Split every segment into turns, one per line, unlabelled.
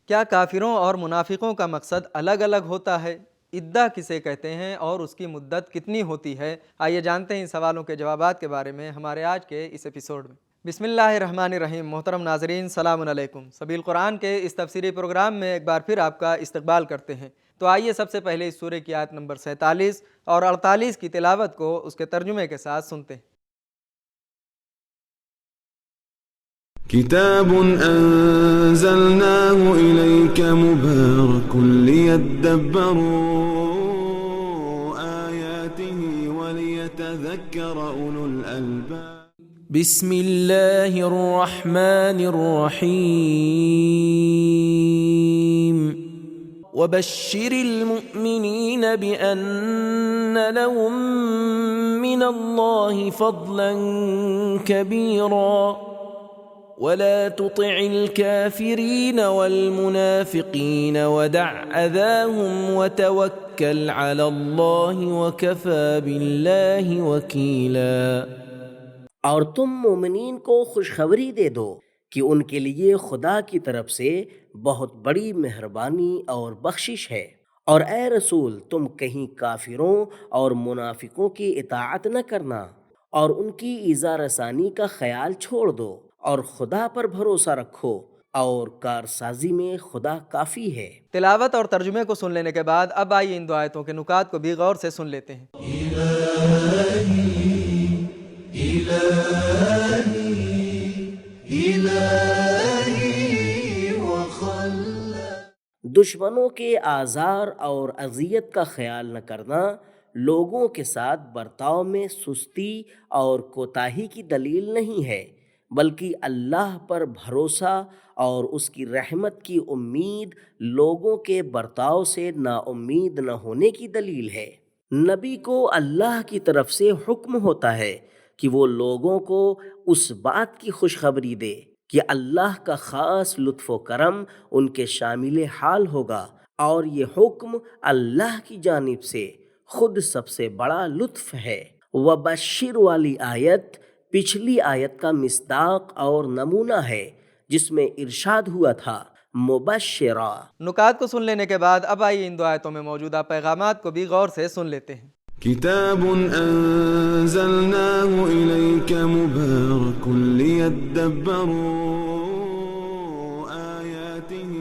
کیا کافروں اور منافقوں کا مقصد الگ الگ ہوتا ہے؟ عدہ کسے کہتے ہیں اور اس کی مدت کتنی ہوتی ہے؟ آئیے جانتے ہیں ان سوالوں کے جوابات کے بارے میں ہمارے آج کے اس ایپیسوڈ میں۔ بسم اللہ الرحمن الرحیم۔ محترم ناظرین، سلام علیکم۔ سبیل قرآن کے اس تفسیری پروگرام میں ایک بار پھر آپ کا استقبال کرتے ہیں۔ تو آئیے سب سے پہلے اس سورہ کی آیت نمبر 47 اور 48 کی تلاوت کو اس کے ترجمے کے ساتھ سنتے ہیں۔
كتاب أنزلناه إليك مبارك ليدبروا آياته وليتذكر أولو الألباب
بسم الله الرحمن الرحيم وبشر المؤمنين بأن لهم من الله فضلا كبيرا ولا تطع الكافرين والمنافقين ودع أذاهم وتوكل على الله وكفى بالله وكيلا۔
اور تم مومنین کو خوشخبری دے دو کہ ان کے لیے خدا کی طرف سے بہت بڑی مہربانی اور بخشش ہے، اور اے رسول تم کہیں کافروں اور منافقوں کی اطاعت نہ کرنا اور ان کی ایذا رسانی کا خیال چھوڑ دو، اور خدا پر بھروسہ رکھو اور کارسازی میں خدا کافی ہے۔
تلاوت اور ترجمے کو سن لینے کے بعد اب آئیے ان دو آیتوں کے نکات کو بھی غور سے سن لیتے ہیں۔
دشمنوں کے آزار اور اذیت کا خیال نہ کرنا لوگوں کے ساتھ برتاؤ میں سستی اور کوتاہی کی دلیل نہیں ہے، بلکہ اللہ پر بھروسہ اور اس کی رحمت کی امید لوگوں کے برتاؤ سے نا امید نہ ہونے کی دلیل ہے۔ نبی کو اللہ کی طرف سے حکم ہوتا ہے کہ وہ لوگوں کو اس بات کی خوشخبری دے کہ اللہ کا خاص لطف و کرم ان کے شامل حال ہوگا، اور یہ حکم اللہ کی جانب سے خود سب سے بڑا لطف ہے۔ وبشر والی آیت پچھلی آیت کا مصداق اور نمونہ ہے جس میں ارشاد ہوا تھا مبشرہ۔
نکات کو سن لینے کے بعد اب آئیے ان دو آیتوں میں موجودہ پیغامات کو بھی غور سے سن لیتے ہیں۔
كتاب أنزلناه إليك مبارك ليدبروا آياته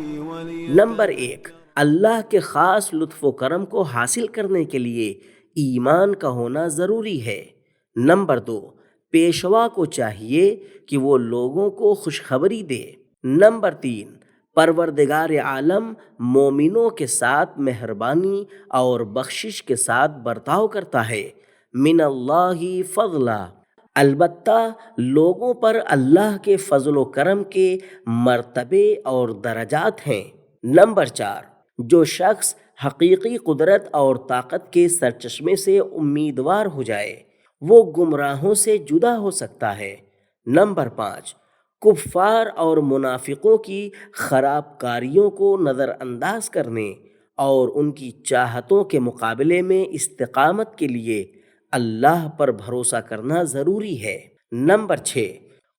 نمبر 1، اللہ کے خاص لطف و کرم کو حاصل کرنے کے لیے ایمان کا ہونا ضروری ہے۔ نمبر 2، پیشوا کو چاہیے کہ وہ لوگوں کو خوشخبری دے۔ نمبر 3، پروردگار عالم مومنوں کے ساتھ مہربانی اور بخشش کے ساتھ برتاؤ کرتا ہے۔ من اللہ فضلا، البتہ لوگوں پر اللہ کے فضل و کرم کے مرتبے اور درجات ہیں۔ نمبر 4، جو شخص حقیقی قدرت اور طاقت کے سرچشمے سے امیدوار ہو جائے وہ گمراہوں سے جدا ہو سکتا ہے۔ نمبر 5، کفار اور منافقوں کی خراب کاریوں کو نظر انداز کرنے اور ان کی چاہتوں کے مقابلے میں استقامت کے لیے اللہ پر بھروسہ کرنا ضروری ہے۔ نمبر 6،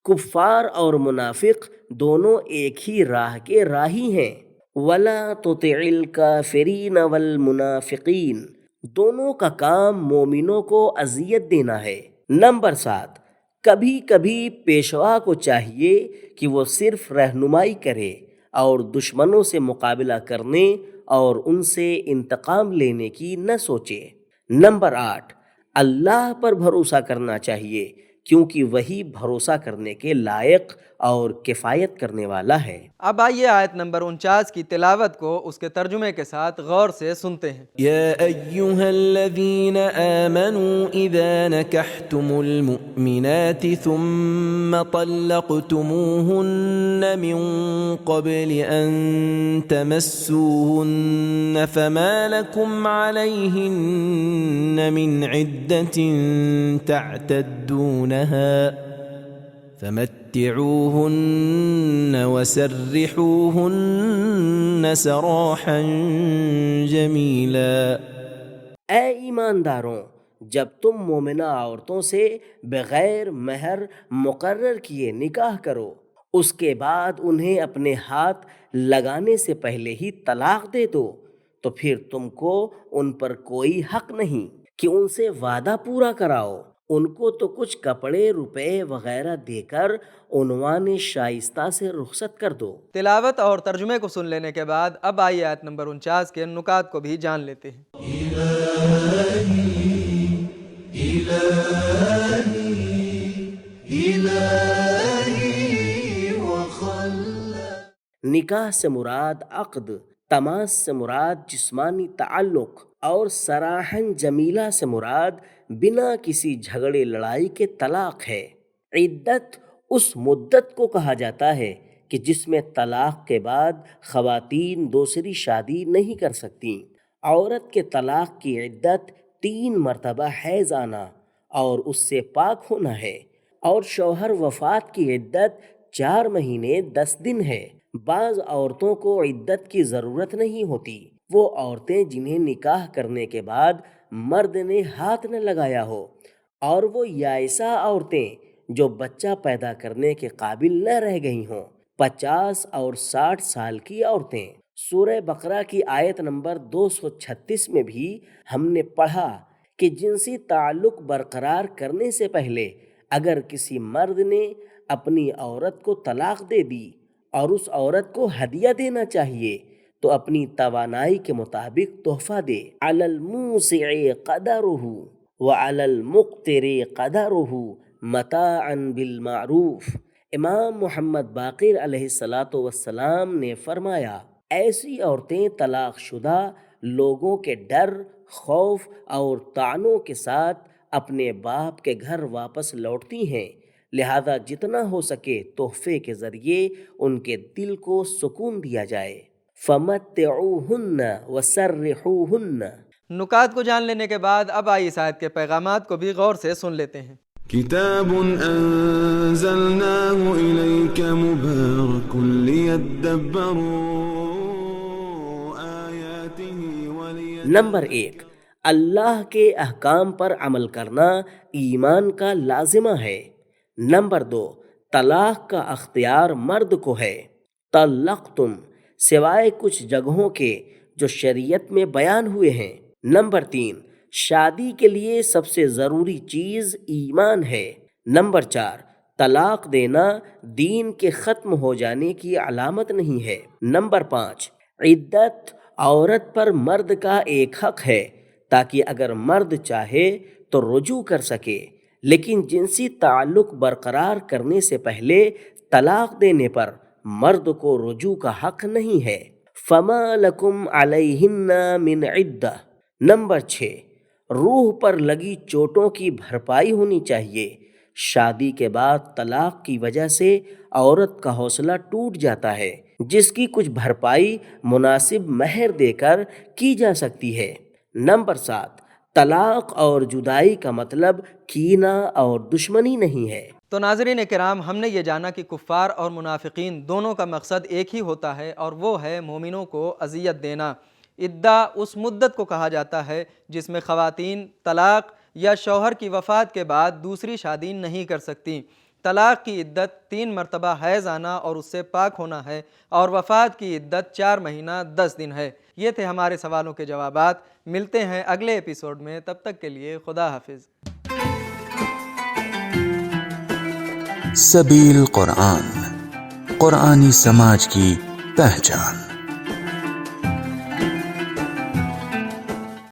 کفار اور منافق دونوں ایک ہی راہ کے راہی ہیں۔ وَلَا تُطِعِ الْكَافِرِينَ وَالْمُنَافِقِينَ، دونوں کا کام مومنوں کو اذیت دینا ہے۔ نمبر 7، کبھی کبھی پیشوا کو چاہیے کہ وہ صرف رہنمائی کرے اور دشمنوں سے مقابلہ کرنے اور ان سے انتقام لینے کی نہ سوچے۔ نمبر 8، اللہ پر بھروسہ کرنا چاہیے کیونکہ وہی بھروسہ کرنے کے لائق اور کفایت کرنے والا ہے۔
اب آئیے آیت نمبر 49 کی تلاوت کو اس کے ترجمے کے ساتھ غور سے سنتے ہیں۔
يا أيها الذين آمنوا إذا نكحتم المؤمنات ثم طلقتموهن من قبل أن تمسوهن فما لكم عليهن من عدة تعتدونها فمتعوهن وسرحوهن سراحا جمیلا۔
اے ایمانداروں، جب تم مومنہ عورتوں سے بغیر مہر مقرر کیے نکاح کرو اس کے بعد انہیں اپنے ہاتھ لگانے سے پہلے ہی طلاق دے دو تو پھر تم کو ان پر کوئی حق نہیں کہ ان سے وعدہ پورا کراؤ۔ ان کو تو کچھ کپڑے، روپے وغیرہ دے کر عنوان شائستہ سے رخصت کر دو۔
تلاوت اور ترجمے کو سن لینے کے بعد اب آئیے آیت نمبر 49 کے نکات کو بھی جان لیتے ہیں۔
نکاح سے مراد عقد، تماس سے مراد جسمانی تعلق اور سراحن جمیلہ سے مراد بنا کسی جھگڑے لڑائی کے طلاق ہے۔ عدت اس مدت کو کہا جاتا ہے کہ جس میں طلاق کے بعد خواتین دوسری شادی نہیں کر سکتیں۔ عورت کے طلاق کی عدت 3 مرتبہ حیض آنا اور اس سے پاک ہونا ہے، اور شوہر وفات کی عدت 4 مہینے 10 دن ہے۔ بعض عورتوں کو عدت کی ضرورت نہیں ہوتی، وہ عورتیں جنہیں نکاح کرنے کے بعد مرد نے ہاتھ نہ لگایا ہو، اور وہ یائسہ عورتیں جو بچہ پیدا کرنے کے قابل نہ رہ گئی ہوں۔ 50 اور 60 سال کی عورتیں۔ سورہ بقرہ کی آیت نمبر 236 میں بھی ہم نے پڑھا کہ جنسی تعلق برقرار کرنے سے پہلے اگر کسی مرد نے اپنی عورت کو طلاق دے دی اور اس عورت کو ہدیہ دینا چاہیے تو اپنی توانائی کے مطابق تحفہ دے۔ علی الموسع قدرہ وعلی المقتر قدرہ متاعا بالمعروف۔ امام محمد باقر علیہ السلام نے فرمایا، ایسی عورتیں طلاق شدہ لوگوں کے ڈر، خوف اور طعنوں کے ساتھ اپنے باپ کے گھر واپس لوٹتی ہیں، لہذا جتنا ہو سکے تحفے کے ذریعے ان کے دل کو سکون دیا جائے۔ فَمَتِّعُوهُنَّ وَسَرِّحُوهُنَّ۔
نکات کو جان لینے کے بعد اب آئی اس آیت کے پیغامات کو بھی غور سے سن لیتے ہیں۔
كتاب أنزلناه إليك مبارك ليدبروا آياته
نمبر 1، اللہ کے احکام پر عمل کرنا ایمان کا لازمہ ہے۔ نمبر 2، طلاق کا اختیار مرد کو ہے۔ طلقتم سوائے کچھ جگہوں کے جو شریعت میں بیان ہوئے ہیں۔ نمبر 3، شادی کے لیے سب سے ضروری چیز ایمان ہے۔ نمبر 4، طلاق دینا دین کے ختم ہو جانے کی علامت نہیں ہے۔ نمبر 5، عدت عورت پر مرد کا ایک حق ہے تاکہ اگر مرد چاہے تو رجوع کر سکے، لیکن جنسی تعلق برقرار کرنے سے پہلے طلاق دینے پر مرد کو رجوع کا حق نہیں ہے۔ فَمَا لَكُمْ عَلَيْهِنَّ مِنْ عِدَّةٍ۔ نمبر 6، روح پر لگی چوٹوں کی بھرپائی ہونی چاہیے۔ شادی کے بعد طلاق کی وجہ سے عورت کا حوصلہ ٹوٹ جاتا ہے، جس کی کچھ بھرپائی مناسب مہر دے کر کی جا سکتی ہے۔ نمبر 7، طلاق اور جدائی کا مطلب کینہ اور دشمنی نہیں ہے۔
تو ناظرین کرام، ہم نے یہ جانا کہ کفار اور منافقین دونوں کا مقصد ایک ہی ہوتا ہے، اور وہ ہے مومنوں کو اذیت دینا۔ عدہ اس مدت کو کہا جاتا ہے جس میں خواتین طلاق یا شوہر کی وفات کے بعد دوسری شادی نہیں کر سکتی۔ طلاق کی عدت 3 مرتبہ حیض آنا اور اس سے پاک ہونا ہے، اور وفات کی عدت 4 مہینہ 10 دن ہے۔ یہ تھے ہمارے سوالوں کے جوابات۔ ملتے ہیں اگلے ایپیسوڈ میں، تب تک کے لیے خدا حافظ۔
سبیل قرآن، قرآنی سماج کی پہچان۔